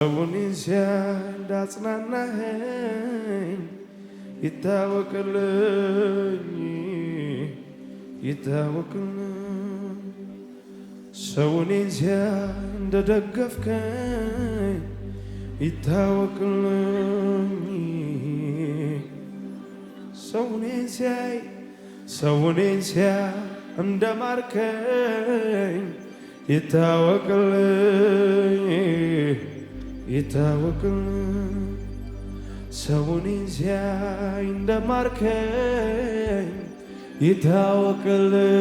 Abunisya datsnanahen yitawakkalni Sawunisya dadagafkan yitawakkalni Sawunisya ndamarkan yitawakkalni Sawunisya ndamarkan yitawakkalni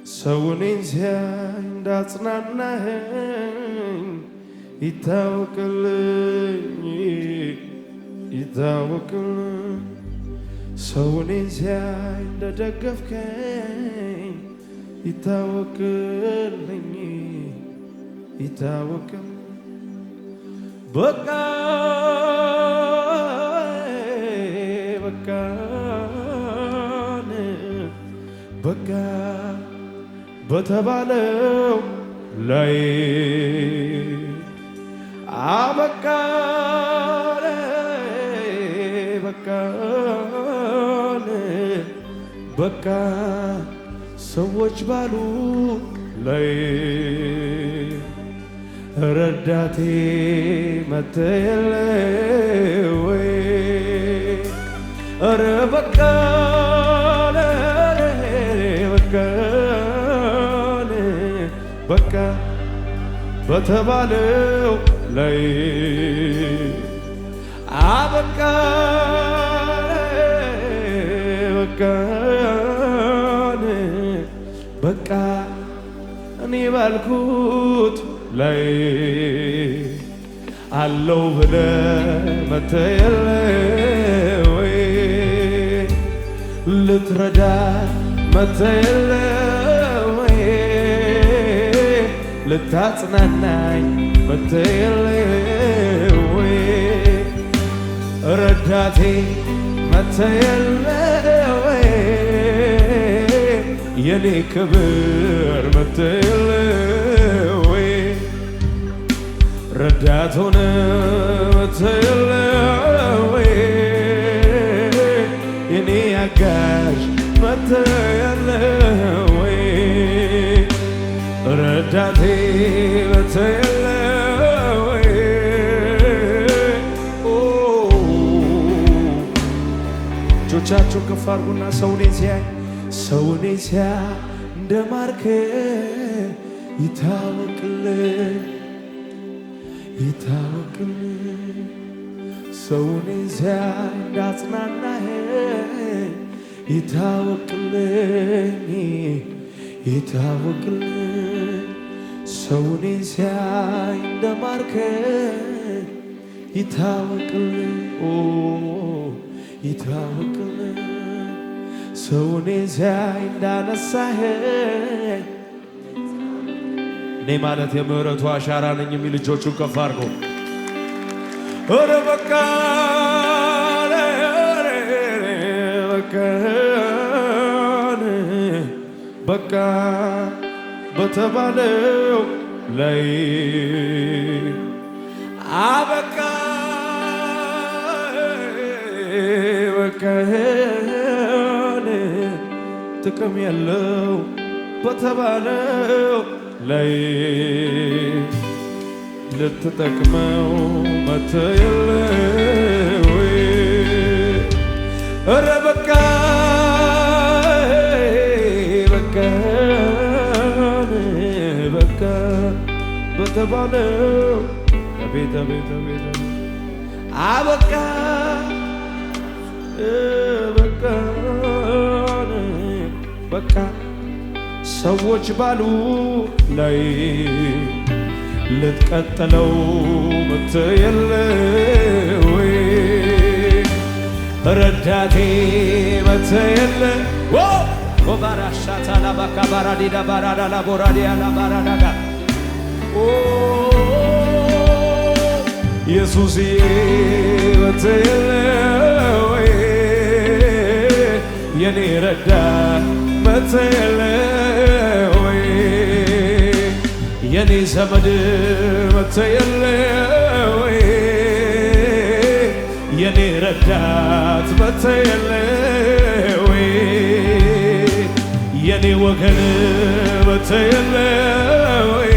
Sawunisya datsnanahen yitawakkalni Sawunisya ndadagafkan yitawakkalni በቃ በተባለው ላይ አበቃ በቃ ሰዎች ባሉ ላይ ረዳቴ መተየለ ወይ ኧረ በቃ በተባለው ላይ አበቃ በቃ እኔ ባልኩት ላይ አለው ብለህ መተየለ ወይ ልትረዳ መተየለ ወይ ልታጽናናኝ መተየለ ወይ ረዳቴ መተየለ ወይ የኔ ክብር መተየለ ወይ ረዳት ሆነ መተየለ ወይ የኔ አጋዥ መተየለ ወይ ረዳቴ መተየለ ወይ እጆቻችሁን ከፍ አድርጉና ሰውን ሲያይ እንደማርከኝ ይታወቅልኝ ሰውን ሲያይ እንዳጽናናኸኝ ይታወቅልኝ ሰውን ሲያይ እንደማርከኝ ይታወቅልኝ ሰውን ሲያይ እንዳነሳኸኝ እኔ ማለት የምህረቱ አሻራ ነኝ የሚል እጆቹን ከፍ አድርጎ ኧረ በቃ በተባለው ላይ አበቃ ጥቅም ያለው በተባለው ላይ ልትጠቅመው መተየለ ወይ ኧረ በቃ በተባለው አቤት አበቃ በቃ ሰዎች ባሉ ላይ ልትቀጥለው መተየለ ወይ ረዳቴ መተየለ ወባራሻታ ላባካ ባራዲዳ ባራዳላ ቦራዲያላ ባራዳጋ ኢየሱስዬ መተየለ ወይ የኔ ረዳት መተየለ ወይ የኔ ዘመድ መተየለ ወይ የኔ ረዳት መተየለ ወይ የኔ ወገን መተየለ ወይ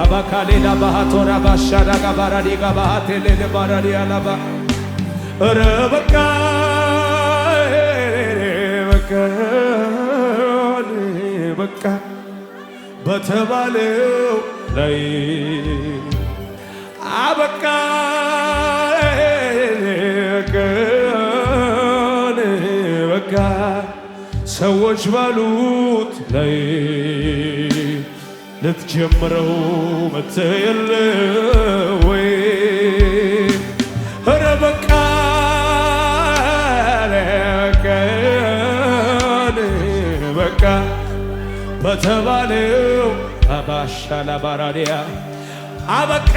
አባካሌላ ባሃቶራ ባሻዳ ጋባራዲ ጋባቴሌ ባራዲ አላባ ኧረ በቃ በቃ በተባለው ላይ አበቃ በቃ ሰዎች ባሉት ላይ ልትጀምረው መተየለ ወይ ኧረ በቃ በቃ በተባለው አባሻላ ባራዲያ አበቃ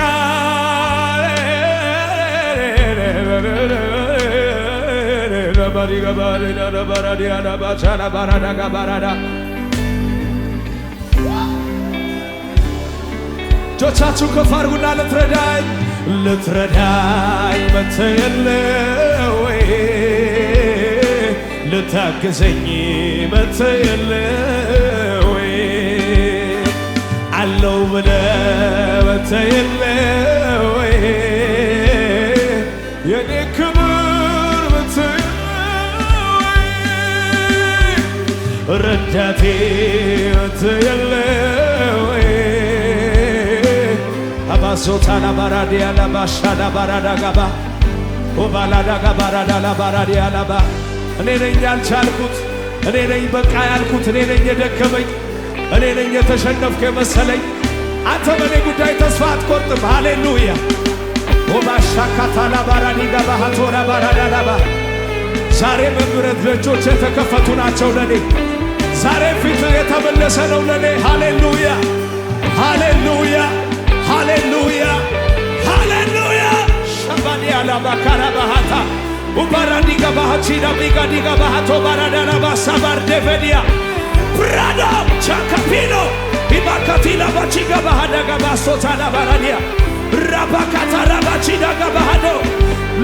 ለባሪጋ ባሪዳ ለባራዲያ ለባቻላ ባራዳ ጋባራዳ ጆቻችሁ ከፍ አድርጉና ልትረዳኝ መተየለ ወይ ልታግዘኝ መተየለ ወይ አለው ብለህ መተየለ ወይ የኔ ክብር መተየለ ወይ ረዳቴ መተየለ ወይ አባሶታና ባራዲያ ለባሻዳ ባራዳ ጋባ ኦባላዳ ጋባራዳ ለባራዲያ ለባ እኔ ነኝ ያልቻልኩት፣ እኔ ነኝ በቃ ያልኩት፣ እኔ ነኝ የደከመኝ፣ እኔ ነኝ የተሸነፍኩ የመሰለኝ። አንተ በኔ ጉዳይ ተስፋ አትቆርጥም። ሃሌሉያ ኦባሻካታላ ባራዲጋ ባሃቶራ ባራዳላባ ዛሬ በምሕረት ደጆች የተከፈቱ ናቸው ለኔ። ዛሬ ፊት የተመለሰ ነው ለኔ። ሃሌሉያ ሃሌሉያ ሃሌሉያ ሃሌሉያ ሻባዲያ ላባካራ ባሃታ ኡባራዲጋ ባሃቺዳ ቢጋዲጋ ባሃቶ ባራዳላ ባሳባር ደቨዲያ ብራዳ ቻካፒኖ ኢባካቲላ ባቺጋ ባሃዳጋ ባሶታላ ባራዲያ ራባካታ ራባቺዳ ጋባሃዶ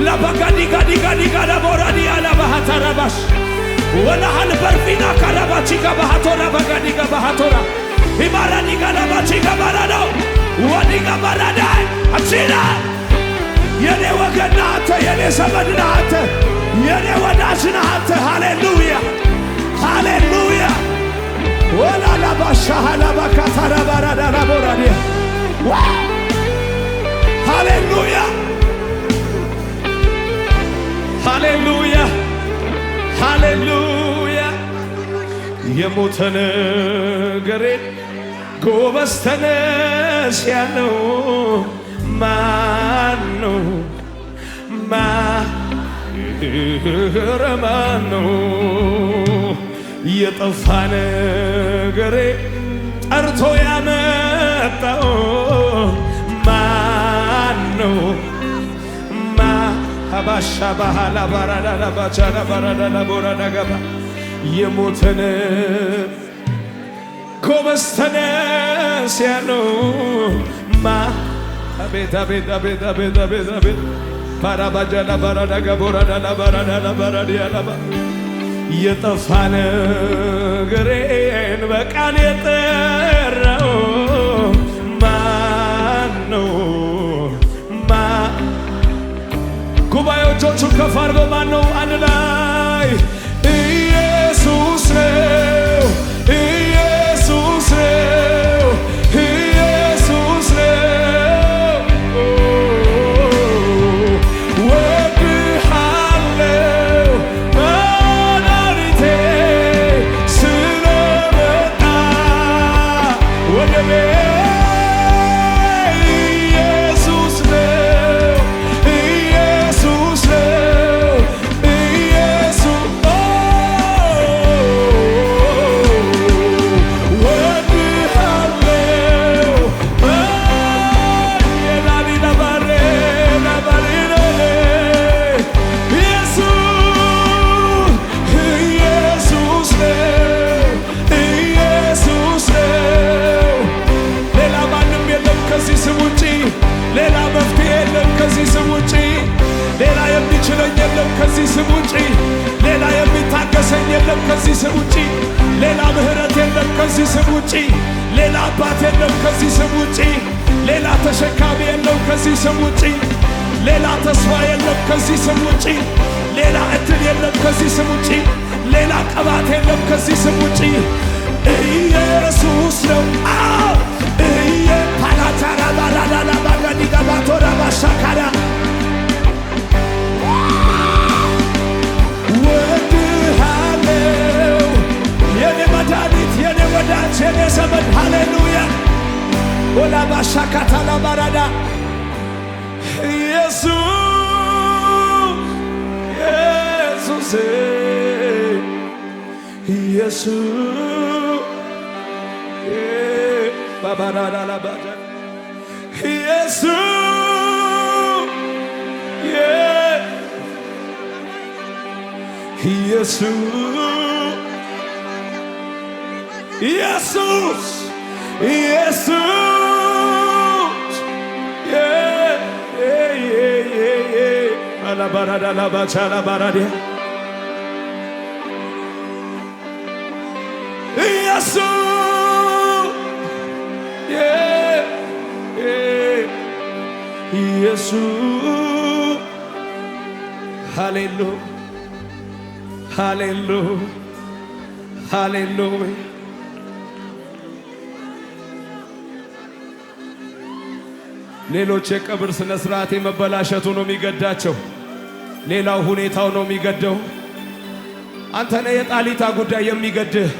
ላባጋዲጋ ዲጋ ዲጋ ላቦራዲያ ላባሃታ ራባሽ ወላሃል በርፊና ካራባቺጋ ባሃቶ ራባጋዲጋ ባሃቶራ ኢባራዲጋ ላባቺጋ ባራዶ ወዲጋ ባራዳ አቺዳ የኔ ወገን ነህ አንተ፣ የኔ ዘመድ ነህ አንተ፣ የኔ ወዳጅ ነህ አንተ። ሃሌሉያ ሃሌሉያ ወላላ ባሻሃላ ባካታራ ባራዳራ ቦራዲያ ሃሌሉያ ሃሌሉያ ሃሌሉያ የሞተ ነገሬን ጎበዝ ተነስ ያለው ማነው? ማነው? የጠፋ ነገሬ ጠርቶ ያመጣው ማነው? አባሻ ባህላ ባራዳላ ባቻላ ባራዳላ ቦራዳ ገባ የሞተን ጎበዝ ተነስ ያለው አቤት አቤት አቤት አቤት አቤት አቤት ባራባጃላ ባራዳጋ ቦራዳላ ባራዳላ ባራዲያላባ የጠፋ ነገሬን በቃል የጠራው ማነው? ጉባኤዎቹን ከፍ አድርገው ማነው? አንድ ላይ ኢየሱስ ነው ኢየሱስ ነው ኢየሱስ ነው ወድሃለው መድኃኒቴ ስለመጣ ወደ ኢየሱስ ነው ኢየሱስ ነው ከዚህ ስም ውጪ ሌላ የሚታገሰኝ የለም ከዚህ ስም ውጪ ሌላ ምህረት የለም ከዚህ ስም ውጪ ሌላ አባት የለም ከዚህ ስም ውጪ ሌላ ተሸካሚ የለም ከዚህ ስም ውጪ ሌላ ተስፋ የለም ከዚህ ስም ውጪ ሌላ እድል የለም ከዚህ ስም ውጪ ሌላ ቅባት የለም ከዚህ ስም ውጪ ኢየሱስ ነው። አዎ ፓላታራ ባራዳላ ባጋዲጋ ባቶራ ባሻካራ ወድሃለው የኔ መድኃኒት የኔ ወዳጅ የኔ ዘመድ ሃሌሉያ ወላ ባሻካታላ ባራዳ ኢየሱስ ኢየሱስ ባባራዳላ ባጃ ኢየሱስ ኢየሱስ ኢየሱስ አላባራዳላ ባቻላ ባራዴ ኢየሱስ ኢየሱስ ሃሌሉያ ሃሌሉያ ሃሌሉያ ሌሎች የቀብር ስነ ስርዓት የመበላሸቱ ነው የሚገዳቸው። ሌላው ሁኔታው ነው የሚገደው። አንተ ነህ የጣሊታ ጉዳይ የሚገድህ።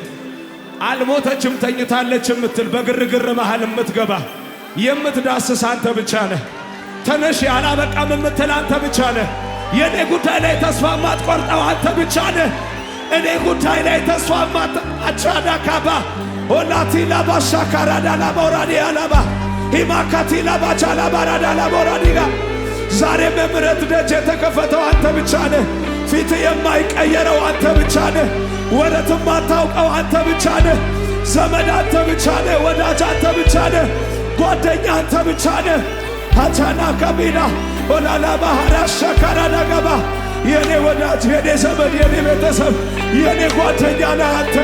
አልሞተችም ተኝታለች የምትል በግርግር መሃል የምትገባ የምትዳስስ አንተ ብቻ ነህ። ተነሽ አላበቃም የምትል አንተ ብቻ ነህ። የኔ ጉዳይ ላይ ተስፋ ማትቆርጠው አንተ ብቻ ነህ። እኔ ጉዳይ ላይ ተስፋ አቻዳ ካባ ኦላቲ ላባሻ ካራዳ ላቦራዲ አላባ ሂማካቲ ላባቻ ላባራዳ ላቦራዲጋ ዛሬም የምሕረት ደጅ የተከፈተው አንተ ብቻ ነህ። ፊት የማይቀየረው አንተ ብቻ ነህ። ወረት የማታውቀው አንተ ብቻ ነህ። ዘመድ አንተ ብቻ ነህ። ወዳጅ አንተ ብቻ ነህ። ጓደኛ አንተ ብቻ ነህ። አቻና ከቢና ኦላላ ባህራሻ ካራዳ ገባ የኔ ወዳጅ የኔ ዘመድ የኔ ቤተሰብ የኔ ጓደኛ ነህ አንተ።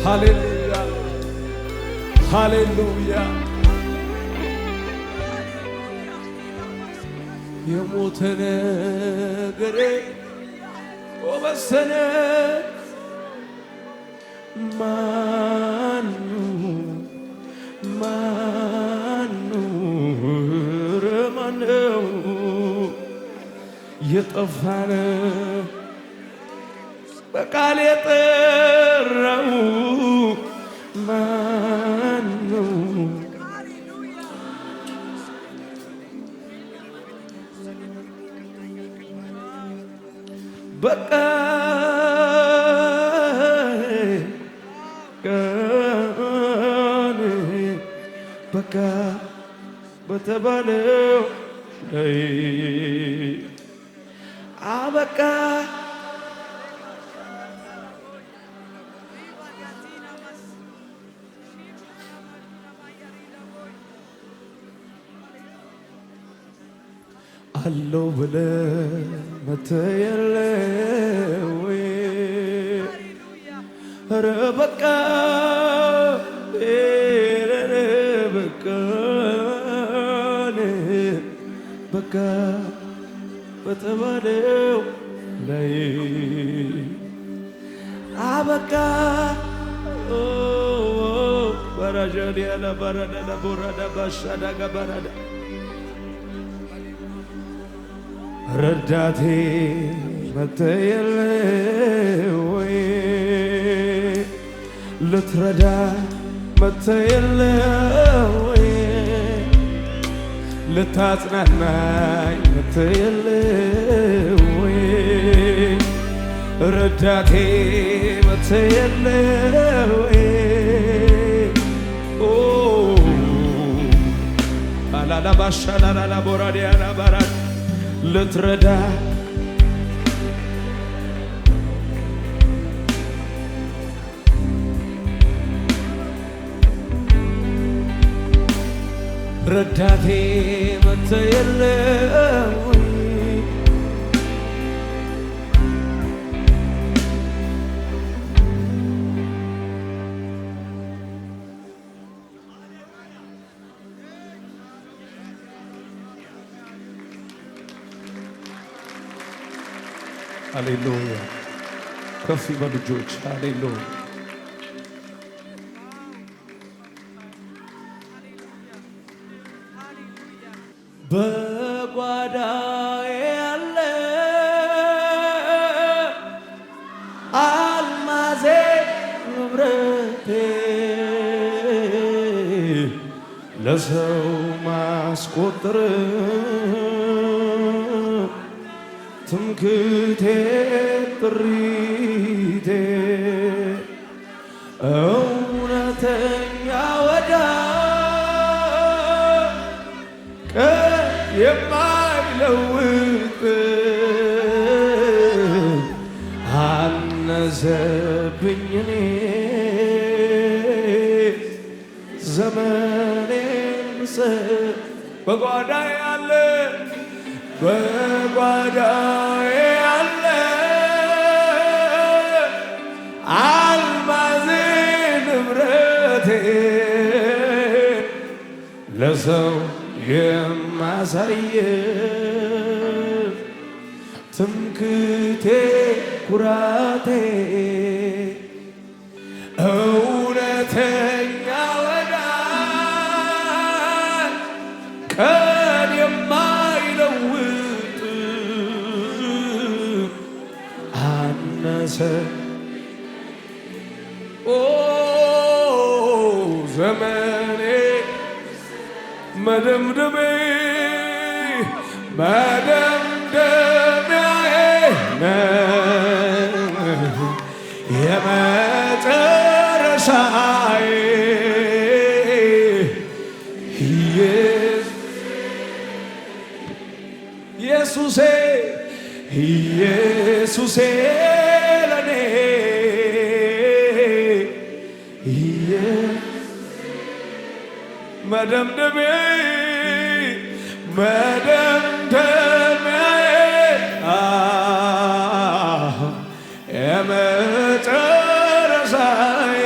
ሃሌሉያ ሃሌሉያ የሞተ ነገሬ ወሰነ ማኑ ረማነው የጠፋነ በቃል የጠራው ማነው? በቃ በቃ በተባለው ላይ አበቃ አለው ብለህ መተህ የለ ወይ? ኧረ በቃ በቃ በተባለው ላይ አበቃ ባራጃዲ ያለ ባራዳ ቦራዳ ባሻዳ ጋባራዳ ረዳቴ መጥተህ የለ ወይ ልትረዳ መጥተህ የለ ወይ ልታጽናናኝ መጥተህ የለ ወይ ረዳቴ መጥተህ የለ ወይ አላላባሻላላ ቦራዲያና ባራት ልትረዳ ረዳቴ መጥተህ የለ ወይ ሃሌሉያ ከፍ ይበሉ ልጆች ሃሌሉያ በጓዳዬ ያለ አልማዜ ንብረቴ ለሰው ማስቆጥር ትምክህቴ ጥሪቴ እውነተኛ ወዳጅ የማይለውጥ አነሰብኝ እኔ ዘመኔን በጓዳዬ ያለ በጓዳዬ ያለ አልማዜ ንብረቴ ለሰው የማሳየ ትምክህቴ ኩራቴ እውነተኛ ወዳጅ ቀን የማይለውጥ አነሰ ዘመኔ መደምደሜ መደምደሚያዬ የመጨረሻዬ ኢየሱሴ ኢየሱሴ ለኔ መደምደሚያዬ መደምደሚያዬ የመጨረሻዬ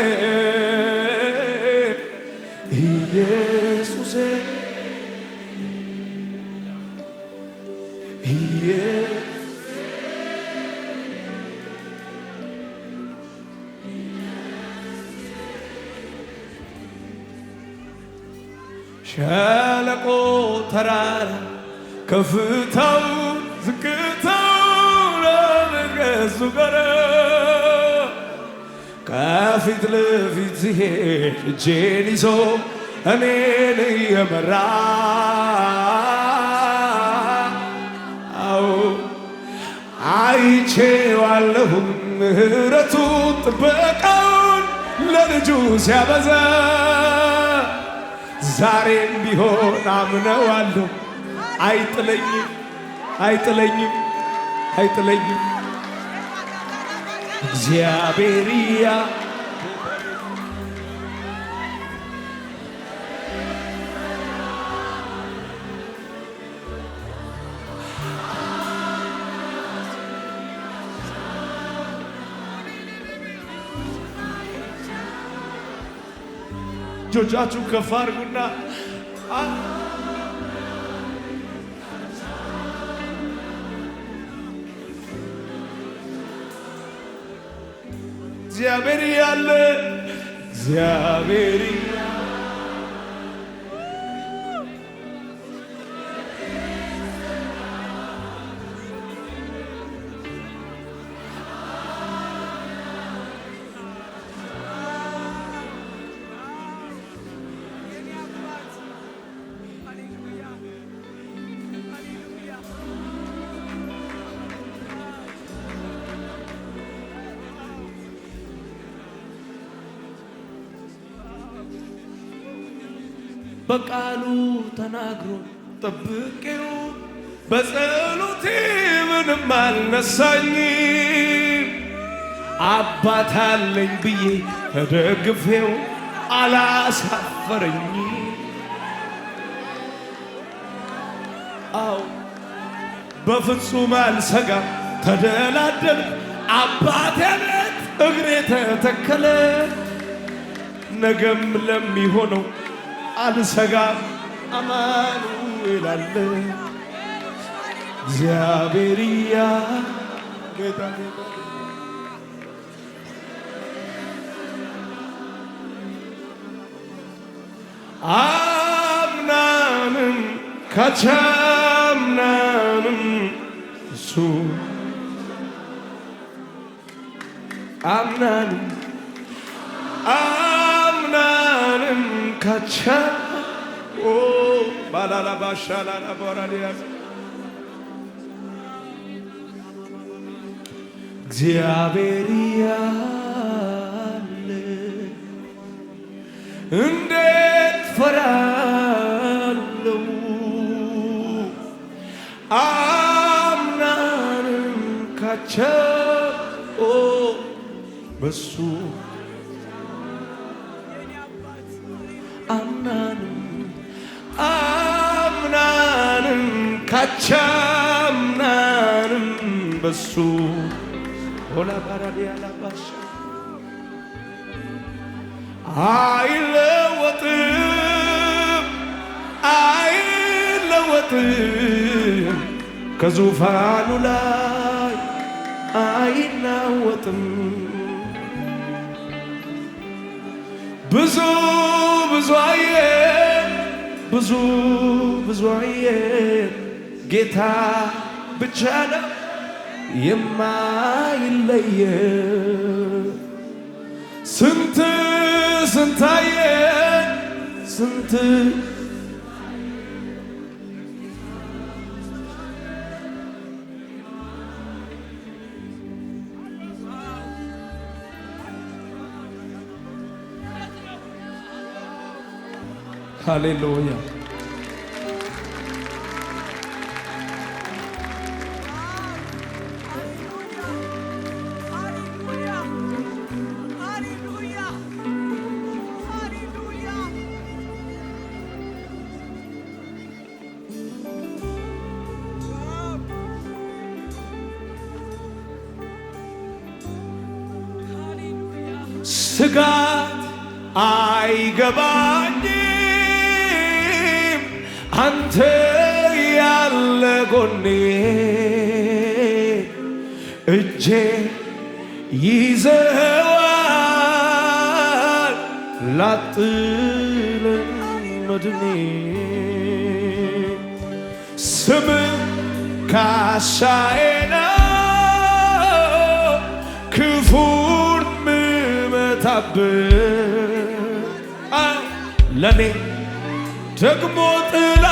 ኢየሱሴ ሸለቆ ተራራ ከፍታው ዝቅታው ለመንገሱ ጋር ከፊት ለፊት ሲሄድ እጄን ይዞ እኔን እየመራ አይቼዋለሁ ምሕረቱን ጥበቃውን ለልጁ ሲያበዛ ዛሬም ቢሆን አምነዋለሁ አይጥለኝም አይጥለኝም አይጥለኝም እግዚአብሔርያ እጆቻችሁ ከፍ አድርጉና እግዚአብሔር ያለ እግዚአብሔር በቃሉ ተናግሮ ጠብቄው በጸሎቴ ምንም አልነሳኝም። አባት አለኝ ብዬ ተደግፌው አላሳፈረኝ። አው በፍጹም አልሰጋም ተደላደል አባቴ ቤት እግሬ ተተከለ። ነገም ለሚሆነው አልሰጋም አማኑኤል አለ። እግዚአብሔርያ ጌታ አምናንም ካቻምናንም እሱ አምናንም ካቻ ባላላ ባሻላላ ቦራዲያስ እግዚአብሔር ያለ እንዴት ፈራለው። አምናንም ካቸው በሱ አምናንም ካቻምናንም በሱ ሆላ ባራዲያላ ባሻ አይለወጥም ከዙፋኑ ላይ አይናወጥም። ብዙ አየን ጌታ ብቻ ነው የማይለየ። ስንት አየን ስንት ሃሌሉያ ስጋት አይገባኝም አንተ ያለ ጎኔ እጄ ይዘዋል ላጥለን መድኔ ስም ካሻዬ ነው ክፉን ለኔ ደግሞ ጥላ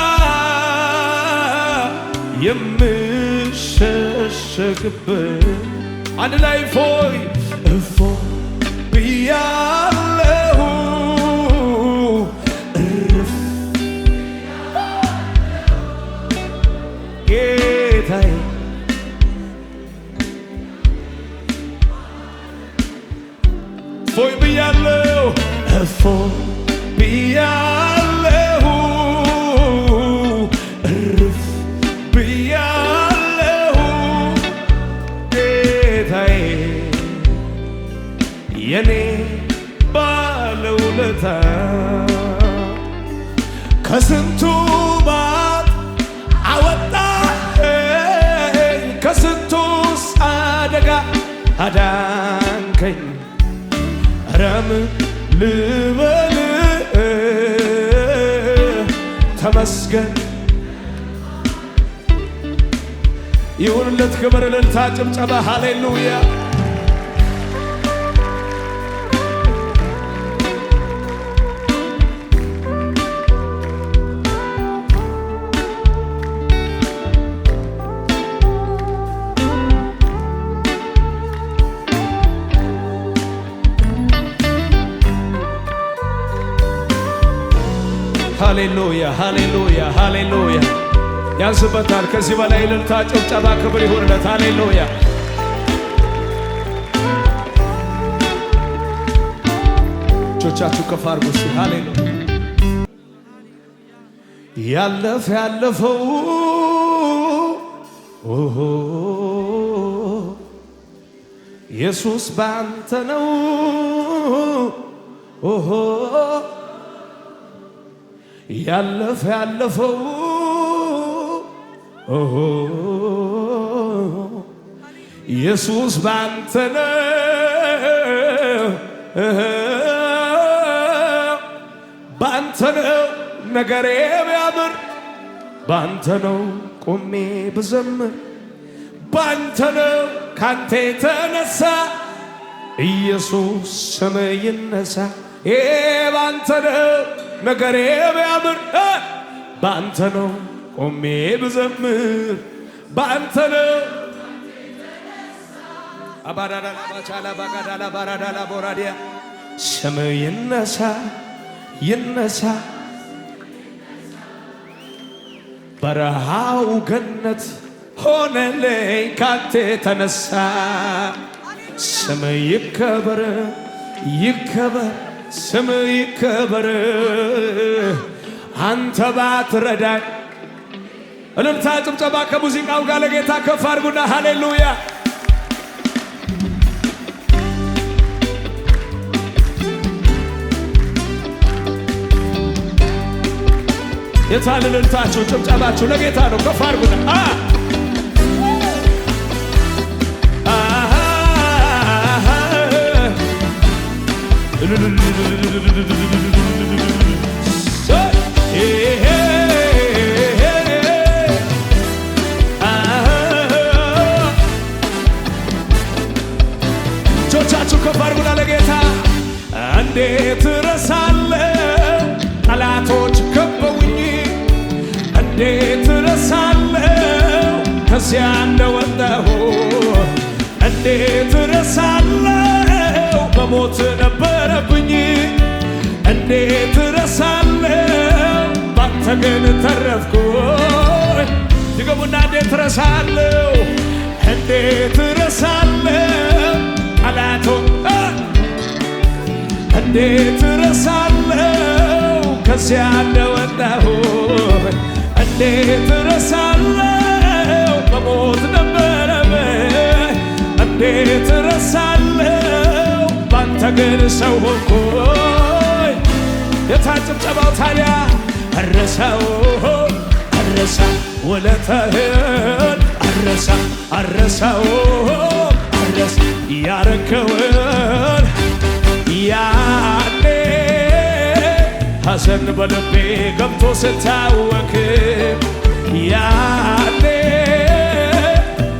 የምሸሸግበት አንድ ላይ ፎይ ብያለሁ እርፍ ጌታዬ ፎይ ብያለሁ ፎይ ብያለሁ እርፍ ብያለሁ ጌታዬ የኔ ባለውለታ ከስንቱ ማጥ አወጣኸኝ ከስንቱስ አደጋ አዳንከኝ። ረም ልበል ተመስገን ይሁንለት ክብር እልልታ ጭብጨባ ሃሌሉያ ሃሌሉያ ሃሌሉያ ሃሌሉያ። ያንስበታል። ከዚህ በላይ እልልታ፣ ጭብጨባ፣ ክብር ይሁንለት። ሃሌሉያ። እጆቻችሁ ከፍ አድርጉ እስቲ። ሃሌሉያ። ያለፈው ኦሆ ኢየሱስ ባንተ ነው ኦሆ ያለፈው ኦሆ ኢየሱስ ባንተ ነው ባንተ ነው ነገሬ ቢያምር ባንተ ነው ቆሜ ብዘምር ባንተ ነው ካንተ የተነሳ ኢየሱስ ስም ይነሳ ባንተ ነው ነገሬ ቢያምር ባንተ ነው ቆሜ ብዘምር ባንተ ነው አባዳላ ባቻላ ባጋዳላ ባራዳላ ቦራዲያ ስም ይነሳ ይነሳ በረሃው ገነት ሆነልኝ ካንተ ተነሳ ስም ይከበር ይከበር ስም ይከበር አንተ ባትረዳኝ። እልልታ ጭብጨባ ከሙዚቃው ጋር ለጌታ ከፍ አድርጉና ሃሌሉያ። የታል እልልታችሁ ጭብጨባችሁ ለጌታ ነው። ከፍ አድርጉና እጆቻችሁ ከፍ አድርጉና ለጌታ እንዴት እረሳለሁ ጠላቶች ከበውኝ እንዴት እረሳለሁ ከዚያ እንደወጣሁ እንዴት እረሳለሁ በሞት ነበረብኝ እንዴት እረሳለሁ ባንተ ግን ተረፍኩኝ። ድገሙና እንዴት እረሳለሁ እንዴት እረሳለሁ ጠላቶች እንዴት እረሳለሁ ከዚያ እንደወጣሁ እንዴት እረሳለሁ በሞት ነበረብኝ እንዴት እረሳለሁ ባንተ ግን ሰው ሆንኩኝ። የታጨብጨባው ታዲያ አረሳው አረሳ ውለታህን አረሳው አረሳ ያረከውን ያኔ ሐዘን በልቤ ገብቶ ስታወክ ያኔ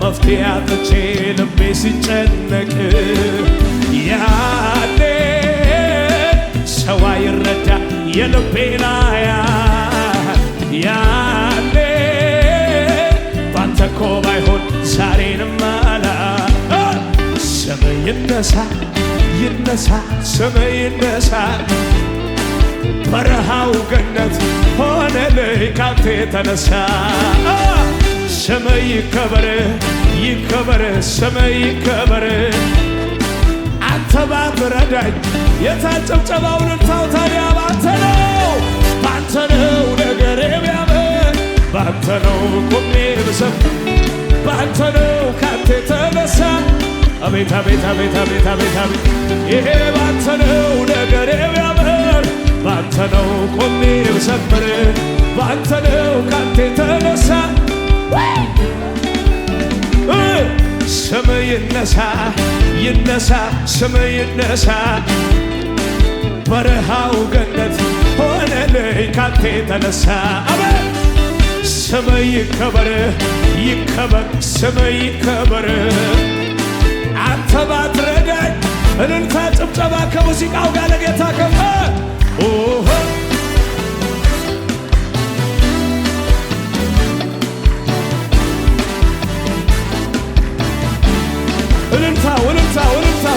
መፍትሄ አጥቼ ልቤ ሲጨነቅ ያኔ ሰው አይረዳ የልቤን ያኔ ባንተ እኮ ባይሆን ዛሬንም አላ ስም ይነሳ ይነሳ ስም ይነሳ በረሃው ገነት ሆነልኝ ካንተ የተነሳ ስም ይከበር ይከበር ስም ይከበር አንተ ባትረዳኝ። የታጨብጨባው እልልታው ታዲያ ባንተ ነው ነገሬ ቢያምር ባንተ ነው ቆሜ ብዘምር ባንተ ነው ካንተ የተነሳ አቤት አቤት አቤት አቤት አቤት አቤት ይሄ ባንተ ነው ነገሬ ቢያምር ባንተ ነው ቆሜ ብዘምር ባንተ ነው ካንተ የተነሳ ስም ይነሳ ይነሳ ስም ይነሳ በረሃው ገነት ሆነልኝ ካንተ የተነሳ አቤት ስም ይከበር ይከበር ስም ይከበር አንተ ባትረዳኝ። እልልታ ጭብጨባ ከሙዚቃው ጋር ለጌታ ከፍ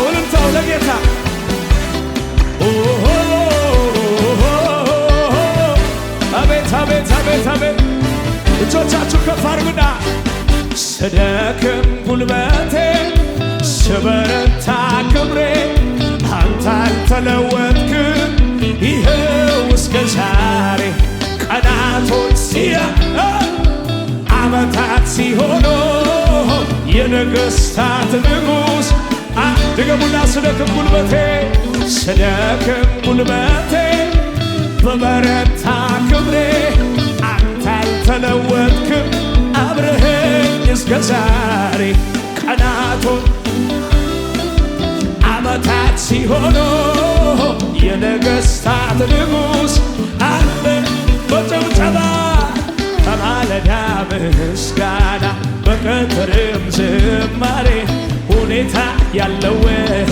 እልልታው ለጌታ ስደክም ጉልበቴ ስበረታ ክብሬ አንተ አልተለወጥክም ይኸው እስከ ዛሬ ቀናቶች ዓመታት ሲሆኑ የነገሥታት ንጉሥ ድገሙና ስደክም ጉልበቴ በበረታ ክብሬ አንተ አልተለወጥክም አብረኸኝ እስከ ዛሬ ቀናቶች ዓመታት ሲሆኑ የነገሥታት ንጉሥ አለ በጭብጨባ በማለዳ ምስጋና በቀትርም ዝማሬ ሁኔታ ያለወጥ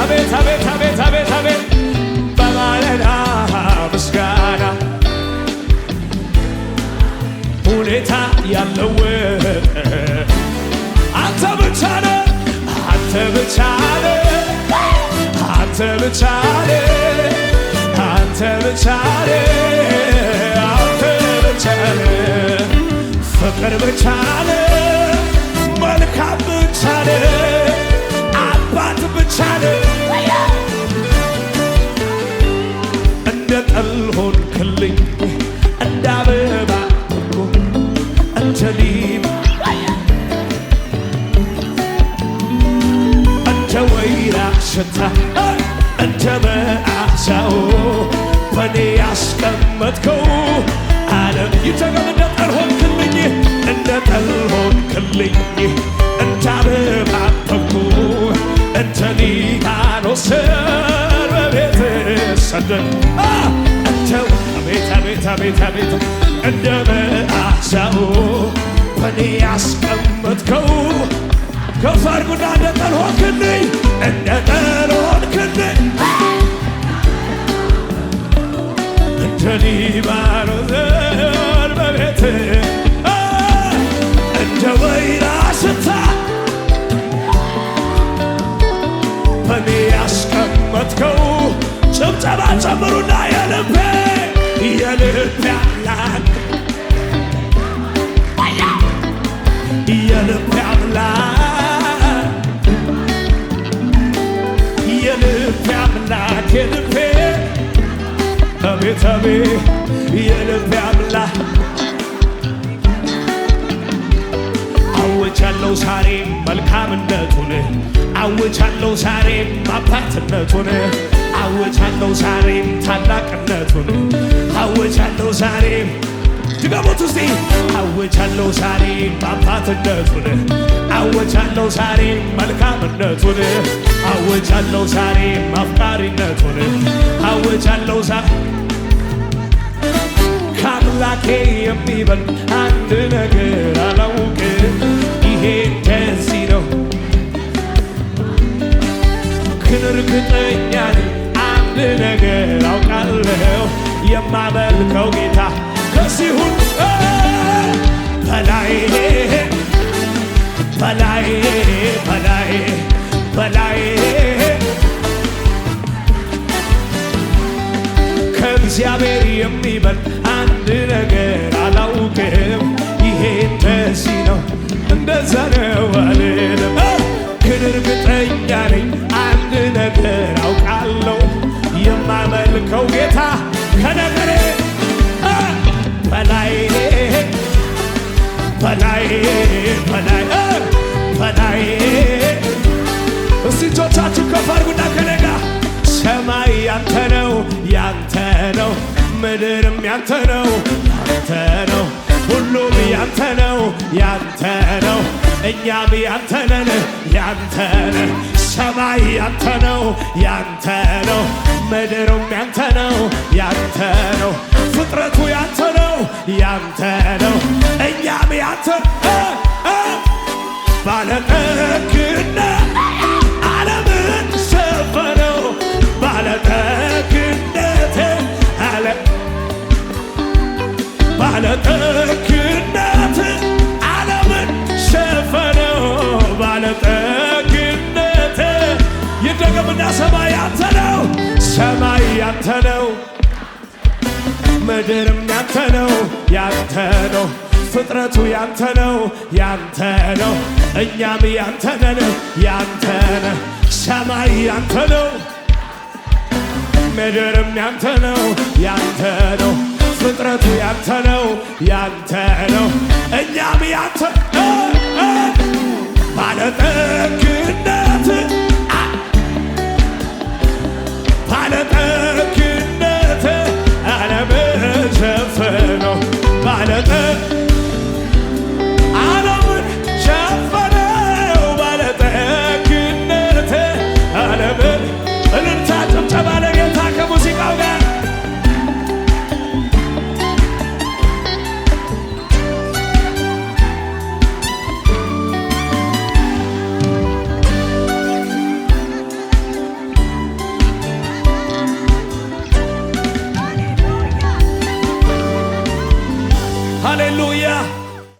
አቤት አቤት አቤት አቤት አቤት በማለዳ ምስጋና ሁኔታ ያለወጥ አንተ ብቻ ነህ አንተ ብቻ ነህ አንተ ብቻ ነህ አንተ ብቻ ነህ አንተ ብቻ ነህ ፍቅር ብቻ ነህ መልካም ብቻ ነህ አባት ብቻ ነህ እንደ ጠል ሆንክልኝ እንደ አበባ እንደ ሊባ እንደ ወይራ ሽታ እንደ መዓዛው በኔ ያስቀመጥከው ዓለም ይተገል እንደ ጠል ሆንክልኝ እንደ ጠል ሆንክልኝ እንደ አበባ አበብኩ እንደ ሊባኖስ በቤትህ ሰደድ እንደ አቤት አቤት አቤት አቤት እንደ መዓዛው በኔ ያስቀመጥከው ከፍ አድርጉና እንደ ጠል ሆንክልኝ እንደ ጠል ሆንክልኝ እንደ ሊባኖስ በቤትህ እንደ ወይራ ሽታ በኔ ያስቀመጥከው ጭብጨባ ጨምሩና የልቤ አምላክ የልቤ አምላክ የልቤ አምላክ የልቤ አቤት አቤት የልቤ አምላክ አውጃለሁ ዛሬም መልካምነቱን አውጃለሁ ዛሬም አባትነቱን አውጃለሁ ዛሬም ታላቅነቱን አውጃለሁ ዛሬም ድገሙት እስቲ አውጃለሁ ዛሬም አባትነቱን አውጃለሁ ዛሬም መልካምነቱን አውጃለሁ ዛሬም አፍቃሪነቱን አውጃለሁ ከአምላኬ የሚበልጥ አንድ ነገር አላውቅም ይሄ እንደዚህ ነው ግን እርግጠኛ ነኝ አንድ ነገር አውቃለሁ የማመልከው ጌታ ከዚህ ሁሉ በላይ በላይ በላይ በላይ ከእግዚአብሔር የሚበልጥ አንድ ነገር አላውቅም ይሄ እንደዚህ ነው እንደዛ ነው አልልም ግን እርግጠኛ ነኝ አንድ ነገር አውቃለሁ የማመልከው ጌታ ከነገሬ በላይ በላይ በላይ በላይ እስቲ እጆቻችሁ ከፍ አድርጉና ከነጋ ሰማይ ያንተ ነው ያንተ ነው ምድርም ያንተ ነው ያንተ ነው ሁሉም ያንተ ነው ያንተ ነው እኛም ያንተ ነን ያንተ ነን ሰማይ ያንተ ነው ያንተ ነው ምድሩም ያንተ ነው ያንተ ነው ፍጥረቱ ያንተ ነው ያንተ ነው እኛም ያንተ ባለጠግነት ዓለምን ሸፈነው ባለጠግነት ባለጠግነት ዓለምን ሸፈነው ባለጠግነት ይደገምና ሰማይ ያንተ ነው ሰማይ ያንተ ነው ምድርም ያንተ ነው ያንተ ነው ፍጥረቱ ያንተ ነው ያንተ ነው እኛም ያንተ ነን ያንተ ነህ ሰማይ ያንተ ነው ምድርም ያንተ ነው ያንተ ነው ፍጥረቱ ያንተ ነው ያንተ ነው እኛም ያንተ ባለጠግነት ባለጠግ